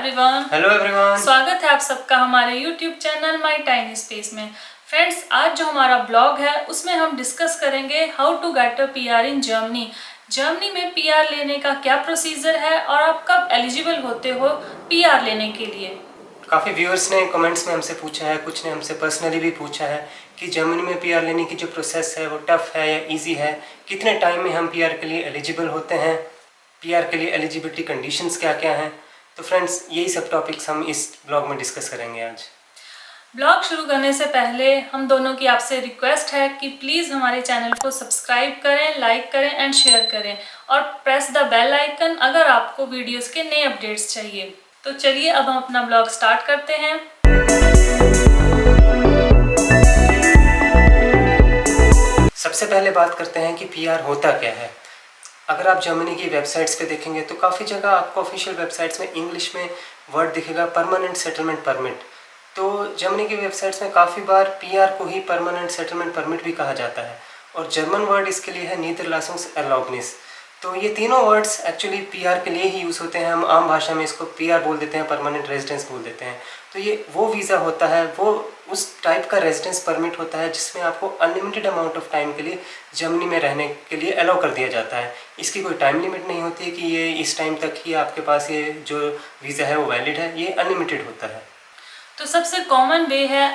Everyone. Hello everyone. स्वागत है आप सबका हमारे YouTube channel My Tiny Space में। फ्रेंड्स, आज जो हमारा ब्लॉग है उसमें हम डिस्कस करेंगे how to get a PR in Germany. Germany में पीआर लेने का क्या प्रोसीजर है और आप कब एलिजिबल होते हो पीआर लेने के लिए। काफ़ी व्यूअर्स ने कमेंट्स में हमसे पूछा है, कुछ ने हमसे पर्सनली भी पूछा है कि जर्मनी में पीआर लेने की जो प्रोसेस है वो टफ़ है या इजी है, कितने टाइम में हम पीआर के लिए एलिजिबल होते हैं, पीआर के लिए एलिजिबिलिटी कंडीशंस क्या क्या हैं। तो फ्रेंड्स, यही सब टॉपिक्स हम इस ब्लॉग में डिस्कस करेंगे आज। ब्लॉग शुरू करने से पहले हम दोनों की आपसे रिक्वेस्ट है कि प्लीज़ हमारे चैनल को सब्सक्राइब करें, लाइक करें एंड शेयर करें और प्रेस द बेल आइकन अगर आपको वीडियोस के नए अपडेट्स चाहिए। तो चलिए अब हम अपना ब्लॉग स्टार्ट करते हैं। सबसे पहले बात करते हैं कि पीआर होता क्या है। अगर आप जर्मनी की वेबसाइट्स पे देखेंगे तो काफ़ी जगह आपको ऑफिशियल वेबसाइट्स में इंग्लिश में वर्ड दिखेगा परमानेंट सेटलमेंट परमिट। तो जर्मनी की वेबसाइट्स में काफ़ी बार पीआर को ही परमानेंट सेटलमेंट परमिट भी कहा जाता है और जर्मन वर्ड इसके लिए है नीदरलासुंगserlaubnis। तो ये तीनों वर्ड्स एक्चुअली पीआर के लिए ही यूज़ होते हैं। हम आम भाषा में इसको पीआर बोल देते हैं, परमानेंट रेजिडेंस बोल देते हैं। तो ये वो वीज़ा होता है, वो उस टाइप का रेजिडेंस परमिट होता है जिसमें आपको अनलिमिटेड अमाउंट ऑफ टाइम के लिए जर्मनी में रहने के लिए अलाउ कर दिया जाता है। इसकी कोई टाइम लिमिट नहीं होती है कि ये इस टाइम तक ही आपके पास ये जो वीज़ा है वो वैलिड है, ये अनलिमिटेड होता है। तो सबसे कॉमन वे है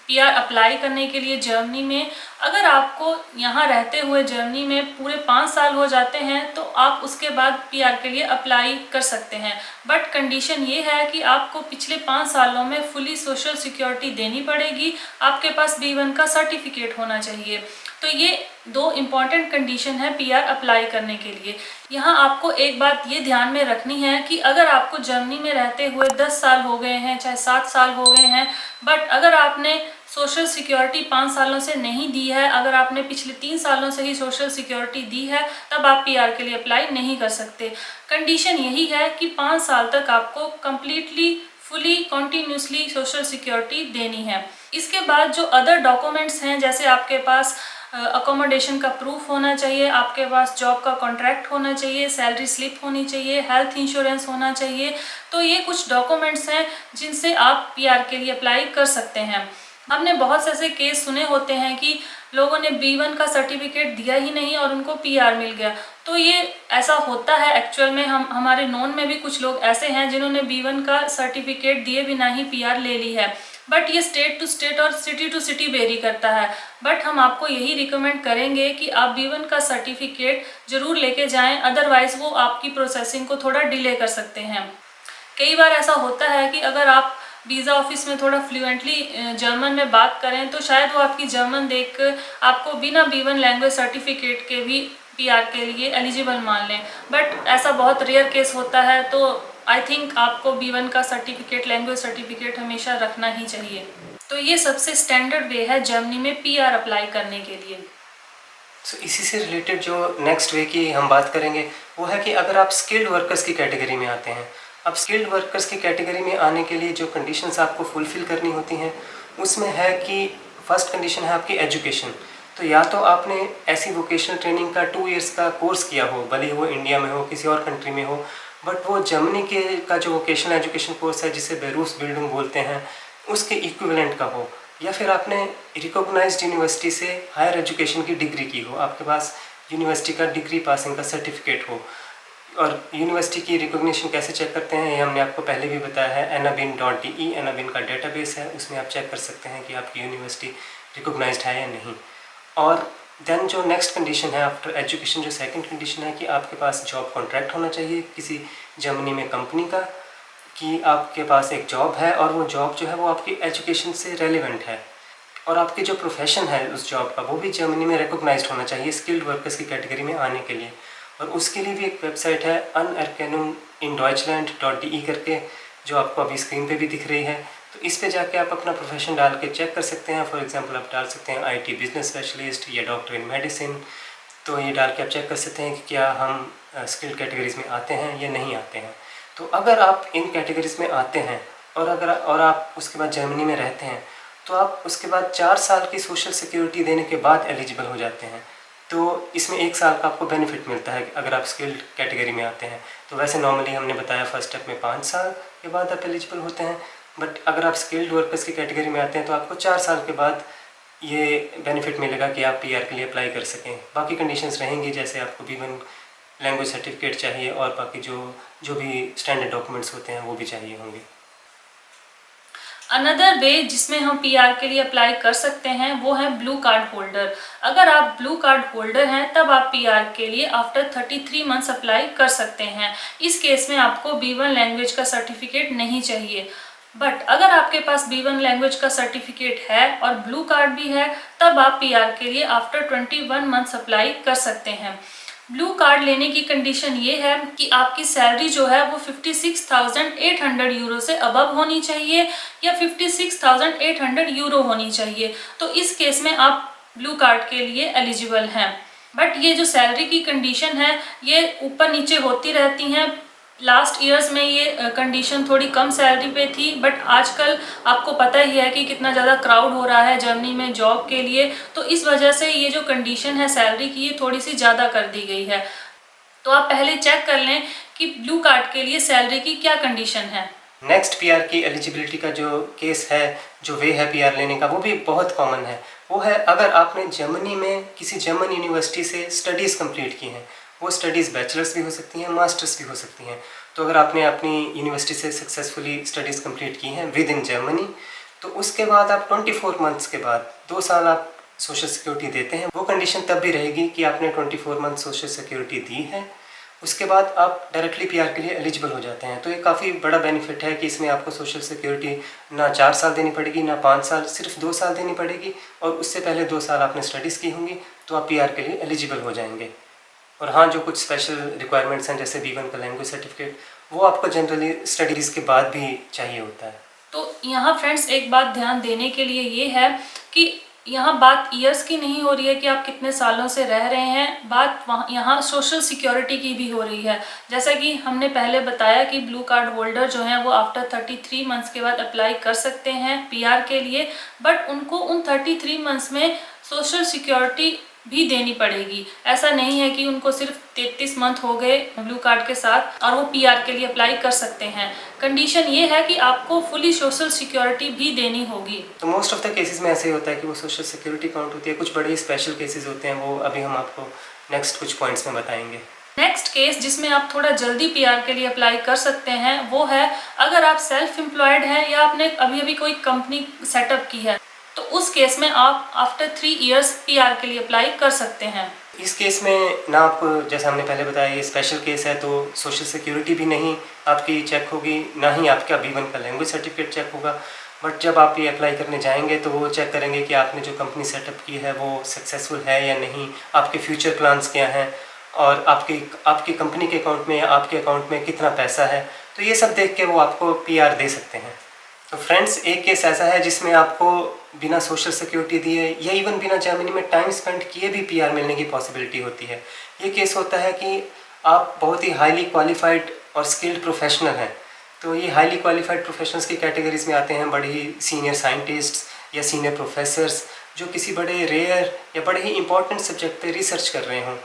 पीआर अप्लाई करने के लिए जर्मनी में। अगर आपको यहाँ रहते हुए जर्मनी में पूरे 5 साल हो जाते हैं तो आप उसके बाद पीआर के लिए अप्लाई कर सकते हैं। बट कंडीशन ये है कि आपको पिछले 5 सालों में फुली सोशल सिक्योरिटी देनी पड़ेगी, आपके पास B1 का सर्टिफिकेट होना चाहिए। तो ये 2 इम्पॉर्टेंट कंडीशन है पीआर अप्लाई करने के लिए। यहाँ आपको एक बात ये ध्यान में रखनी है कि अगर आपको जर्मनी में रहते हुए 10 साल हो गए हैं, चाहे 7 साल हो गए हैं, बट अगर आपने सोशल सिक्योरिटी 5 सालों से नहीं दी है, अगर आपने पिछले 3 सालों से ही सोशल सिक्योरिटी दी है, तब आप पीआर के लिए अप्लाई नहीं कर सकते। कंडीशन यही है कि 5 साल तक आपको completely fully continuously social security देनी है। इसके बाद जो अदर डॉक्यूमेंट्स हैं, जैसे आपके पास अकोमोडेशन का प्रूफ होना चाहिए, आपके पास जॉब का कॉन्ट्रैक्ट होना चाहिए, सैलरी स्लिप होनी चाहिए, हेल्थ इंश्योरेंस होना चाहिए। तो ये कुछ डॉक्यूमेंट्स हैं जिनसे आप पीआर के लिए अप्लाई कर सकते हैं। हमने बहुत से ऐसे केस सुने होते हैं कि लोगों ने B1 का सर्टिफिकेट दिया ही नहीं और उनको पीआर मिल गया। तो ये ऐसा होता है एक्चुअल में। हमारे नॉन में भी कुछ लोग ऐसे हैं जिन्होंने B1 का सर्टिफिकेट दिए बिना ही पीआर ले ली है। बट ये स्टेट टू स्टेट और सिटी टू सिटी वेरी करता है। बट हम आपको यही रिकमेंड करेंगे कि आप B1 का सर्टिफिकेट ज़रूर लेके जाएं, अदरवाइज़ वो आपकी प्रोसेसिंग को थोड़ा डिले कर सकते हैं। कई बार ऐसा होता है कि अगर आप वीज़ा ऑफिस में थोड़ा फ्लुएंटली जर्मन में बात करें तो शायद वो आपकी जर्मन देख कर आपको बिना B1 लैंग्वेज सर्टिफिकेट के भी पीआर के लिए एलिजिबल मान लें। बट ऐसा बहुत रेयर केस होता है, तो आई थिंक आपको B1 का सर्टिफिकेट, लैंग्वेज सर्टिफिकेट हमेशा रखना ही चाहिए। तो ये सबसे स्टैंडर्ड वे है जर्मनी में पीआर अप्लाई करने के लिए। इसी से रिलेटेड जो नेक्स्ट वे की हम बात करेंगे वो है कि अगर आप स्किल्ड वर्कर्स की कैटेगरी में आते हैं। अब स्किल्ड वर्कर्स की कैटेगरी में आने के लिए जो कंडीशंस आपको फुलफ़िल करनी होती हैं उसमें है कि फर्स्ट कंडीशन है आपकी एजुकेशन। तो या तो आपने ऐसी वोकेशनल ट्रेनिंग का 2 इयर्स का कोर्स किया हो, भले ही वो इंडिया में हो, किसी और कंट्री में हो, बट वो जर्मनी के का जो वोकेशनल एजुकेशन कोर्स है जिसे बेरूफसबिल्डिंग बोलते हैं उसके इक्विवेलेंट का हो, या फिर आपने रिकॉग्नाइज्ड यूनिवर्सिटी से हायर एजुकेशन की डिग्री की हो, आपके पास यूनिवर्सिटी का डिग्री पासिंग का सर्टिफिकेट हो। और यूनिवर्सिटी की रिकॉग्निशन कैसे चेक करते हैं ये हमने आपको पहले भी बताया है। enabin.de enabin का डेटाबेस है, उसमें आप चेक कर सकते हैं कि आपकी यूनिवर्सिटी रिकॉग्नाइज्ड है या नहीं। और देन जो नेक्स्ट कंडीशन है आफ्टर एजुकेशन, जो सेकंड कंडीशन है कि आपके पास जॉब कॉन्ट्रैक्ट होना चाहिए किसी जर्मनी में कंपनी का, कि आपके पास एक जॉब है और वो जॉब जो है वो आपकी एजुकेशन से रेलिवेंट है और आपकी जो प्रोफेशन है उस जॉब का वो भी जर्मनी में रिकॉग्नाइज्ड होना चाहिए स्किल्ड वर्कर्स की कैटेगरी में आने के लिए। और उसके लिए भी एक वेबसाइट है anerkennung.in Deutschland.de करके, जो आपको अभी स्क्रीन पे भी दिख रही है। तो इस पे जाके आप अपना प्रोफेशन डाल के चेक कर सकते हैं। फॉर एग्जांपल आप डाल सकते हैं IT बिजनेस स्पेशलिस्ट या डॉक्टर इन मेडिसिन। तो ये डाल के आप चेक कर सकते हैं कि क्या हम स्किल्ड कैटेगरीज में आते हैं या नहीं आते हैं। तो अगर आप इन कैटेगरीज में आते हैं और आप उसके बाद जर्मनी में रहते हैं तो आप उसके बाद 4 साल की सोशल सिक्योरिटी देने के बाद एलिजिबल हो जाते हैं। तो इसमें 1 साल का आपको बेनिफिट मिलता है अगर आप स्किल्ड कैटेगरी में आते हैं। तो वैसे नॉर्मली हमने बताया फर्स्ट स्टेप में 5 साल के बाद आप एलिजिबल होते हैं, बट अगर आप स्किल्ड वर्कर्स की कैटेगरी में आते हैं तो आपको 4 साल के बाद ये बेनिफिट मिलेगा कि आप पीआर के लिए अप्लाई कर सकें। बाकी कंडीशंस रहेंगी, जैसे आपको B1 लैंग्वेज सर्टिफिकेट चाहिए और बाकी जो भी स्टैंडर्ड डॉक्यूमेंट्स होते हैं वो भी चाहिए होंगे। अनदर वे जिसमें हम पीआर के लिए अप्लाई कर सकते हैं वो है ब्लू कार्ड होल्डर। अगर आप ब्लू कार्ड होल्डर हैं तब आप पीआर के लिए आफ्टर 33 मंथ्स अप्लाई कर सकते हैं। इस केस में आपको B1 लैंग्वेज का सर्टिफिकेट नहीं चाहिए, बट अगर आपके पास B1 लैंग्वेज का सर्टिफिकेट है और ब्लू कार्ड भी है तब आप पीआर के लिए आफ्टर 21 मंथ्स अप्लाई कर सकते हैं। ब्लू कार्ड लेने की कंडीशन ये है कि आपकी सैलरी जो है वो 56,800 यूरो से अबव होनी चाहिए या 56,800 यूरो होनी चाहिए। तो इस केस में आप ब्लू कार्ड के लिए एलिजिबल हैं। बट ये जो सैलरी की कंडीशन है ये ऊपर नीचे होती रहती हैं। लास्ट ईयर्स में ये कंडीशन थोड़ी कम सैलरी पे थी, बट आजकल आपको पता ही है कि कितना ज़्यादा क्राउड हो रहा है जर्मनी में जॉब के लिए, तो इस वजह से ये जो कंडीशन है सैलरी की ये थोड़ी सी ज़्यादा कर दी गई है। तो आप पहले चेक कर लें कि ब्लू कार्ड के लिए सैलरी की क्या कंडीशन है। नेक्स्ट पीआर की एलिजिबिलिटी का जो केस है, जो वे है पीआर लेने का, वो भी बहुत कॉमन है। वो है अगर आपने जर्मनी में किसी जर्मन यूनिवर्सिटी से स्टडीज़ कंप्लीट की हैं, वो स्टडीज़ बैचलर्स भी हो सकती हैं, मास्टर्स भी हो सकती हैं। तो अगर आपने अपनी यूनिवर्सिटी से सक्सेसफुली स्टडीज़ कंप्लीट की हैं विद इन जर्मनी, तो उसके बाद आप 24 मंथ्स के बाद 2 साल आप सोशल सिक्योरिटी देते हैं। वो कंडीशन तब भी रहेगी कि आपने 24 मंथ सोशल सिक्योरिटी दी है, उसके बाद आप डायरेक्टली पीआर के लिए एलिजिबल हो जाते हैं। तो ये काफ़ी बड़ा बेनिफिट है कि इसमें आपको सोशल सिक्योरिटी ना 4 साल देनी पड़ेगी ना 5 साल, सिर्फ 2 साल देनी पड़ेगी, और उससे पहले 2 साल आपने स्टडीज़ की होंगी तो आप पीआर के लिए एलिजिबल हो जाएंगे। और हाँ, जो कुछ स्पेशल रिक्वायरमेंट्स हैं जैसे B1 का लैंग्वेज सर्टिफिकेट, वो आपको जनरली स्टडीज़ के बाद भी चाहिए होता है। तो यहाँ फ्रेंड्स एक बात ध्यान देने के लिए ये है कि यहाँ बात ईयर्स की नहीं हो रही है कि आप कितने सालों से रह रहे हैं, बात यहाँ सोशल सिक्योरिटी की भी हो रही है। जैसा कि हमने पहले बताया कि ब्लू कार्ड होल्डर जो हैं वो आफ्टर 33 मंथ्स के बाद अप्लाई कर सकते हैं पीआर के लिए, बट उनको उन 33 मंथ्स में सोशल सिक्योरिटी भी देनी पड़ेगी। ऐसा नहीं है कि उनको सिर्फ 33 मंथ हो गए ब्लू कार्ड के साथ और वो पीआर के लिए अप्लाई कर सकते हैं। कंडीशन ये है कि आपको फुली सोशल सिक्योरिटी भी देनी होगी। तो मोस्ट ऑफ द केसेस में ऐसे ही होता है कि वो सोशल सिक्योरिटी काउंट होती है। कुछ बड़े स्पेशल केसेस होते हैं, वो अभी हम आपको नेक्स्ट कुछ पॉइंट्स में बताएंगे। नेक्स्ट केस जिसमें आप थोड़ा जल्दी पीआर के लिए अप्लाई कर सकते हैं वो है अगर आप सेल्फ एम्प्लॉयड हैं या आपने अभी कोई कंपनी सेटअप की है, तो उस केस में आप आफ्टर 3 इयर्स पीआर के लिए अप्लाई कर सकते हैं। इस केस में ना आपको, जैसे हमने पहले बताया, ये स्पेशल केस है, तो सोशल सिक्योरिटी भी नहीं आपकी चेक होगी, ना ही आपका B1 का लैंग्वेज सर्टिफिकेट चेक होगा। बट जब आप ये अप्लाई करने जाएंगे तो वो चेक करेंगे कि आपने जो कंपनी सेटअप की है वो सक्सेसफुल है या नहीं, आपके फ्यूचर प्लान्स क्या हैं, और आपकी कंपनी के अकाउंट में या आपके अकाउंट में कितना पैसा है। तो ये सब देख के वो आपको पीआर दे सकते हैं। तो फ्रेंड्स, एक केस ऐसा है जिसमें आपको बिना सोशल सिक्योरिटी दिए या इवन बिना जर्मनी में टाइम स्पेंड किए भी पीआर मिलने की पॉसिबिलिटी होती है। ये केस होता है कि आप बहुत ही हाईली क्वालिफाइड और स्किल्ड प्रोफेशनल हैं। तो ये हाईली क्वालिफाइड प्रोफेशनल्स की कैटेगरीज में आते हैं बड़े ही सीनियर साइंटिस्ट्स या सीनियर प्रोफेसर्स जो किसी बड़े रेयर या बड़े ही इंपॉर्टेंट सब्जेक्ट पे रिसर्च कर रहे हों।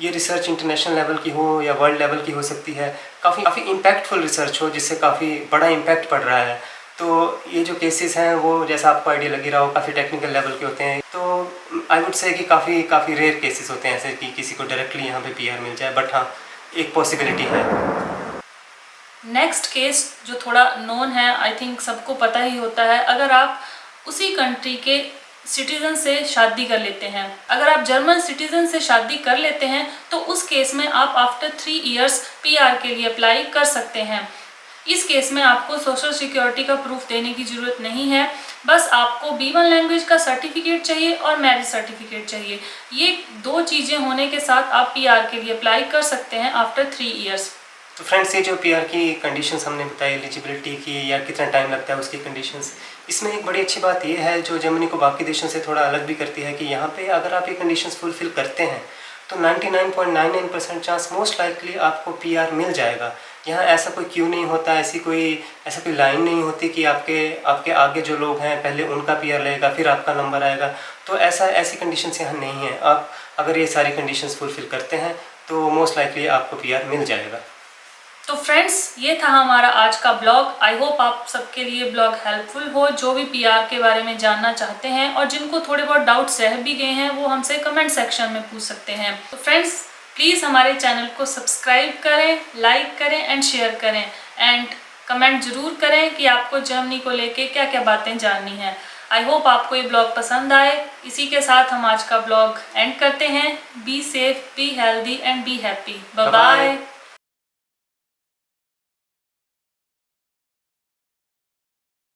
ये रिसर्च इंटरनेशनल लेवल की हो या वर्ल्ड लेवल की हो सकती है, काफ़ी इम्पैक्टफुल रिसर्च हो जिससे काफ़ी बड़ा इम्पैक्ट पड़ रहा है। तो ये जो केसेस हैं वो, जैसा आपको आइडिया लग ही रहा हो, काफ़ी टेक्निकल लेवल के होते हैं। तो आई वुड से कि काफ़ी रेयर केसेस होते हैं ऐसे कि किसी को डायरेक्टली यहाँ पे पीआर मिल जाए, बट हाँ, एक पॉसिबिलिटी है। नेक्स्ट केस जो थोड़ा नोन है, आई थिंक सबको पता ही होता है, अगर आप उसी कंट्री के सिटीजन से शादी कर लेते हैं। अगर आप जर्मन सिटीजन से शादी कर लेते हैं तो उस केस में आप आफ्टर 3 इयर्स पीआर के लिए अप्लाई कर सकते हैं। इस केस में आपको सोशल सिक्योरिटी का प्रूफ देने की ज़रूरत नहीं है, बस आपको B1 लैंग्वेज का सर्टिफिकेट चाहिए और मैरिज सर्टिफिकेट चाहिए। ये 2 चीज़ें होने के साथ आप पीआर के लिए अप्लाई कर सकते हैं आफ्टर 3 इयर्स। तो फ्रेंड्स, ये जो पीआर की कंडीशंस हमने बताई, एलिजिबिलिटी की या कितना टाइम लगता है उसकी कंडीशंस, इसमें एक बड़ी अच्छी बात ये है जो जर्मनी को बाकी देशों से थोड़ा अलग भी करती है कि यहाँ पे अगर आप ये कंडीशंस फुलफिल करते हैं तो 99.99% चांस मोस्ट लाइकली आपको पीआर मिल जाएगा। यहाँ ऐसा कोई क्यू नहीं होता, ऐसा कोई लाइन नहीं होती कि आपके आगे जो लोग हैं पहले उनका पीआर लगेगा फिर आपका नंबर आएगा। तो ऐसी कंडीशंस यहाँ नहीं है। आप अगर ये सारी कंडीशंस फुलफिल करते हैं तो मोस्ट लाइकली आपको पीआर मिल जाएगा। तो फ्रेंड्स, ये था हमारा आज का ब्लॉग। आई होप आप सबके लिए ब्लॉग हेल्पफुल हो, जो भी पीआर के बारे में जानना चाहते हैं, और जिनको थोड़े बहुत डाउट्स रह भी गए हैं वो हमसे कमेंट सेक्शन में पूछ सकते हैं। तो फ्रेंड्स, प्लीज़ हमारे चैनल को सब्सक्राइब करें, लाइक करें एंड शेयर करें, एंड कमेंट ज़रूर करें कि आपको जर्मनी को लेके क्या क्या बातें जाननी है। आई होप आपको ये ब्लॉग पसंद आए। इसी के साथ हम आज का ब्लॉग एंड करते हैं। Be safe, be healthy and be happy. Bye bye.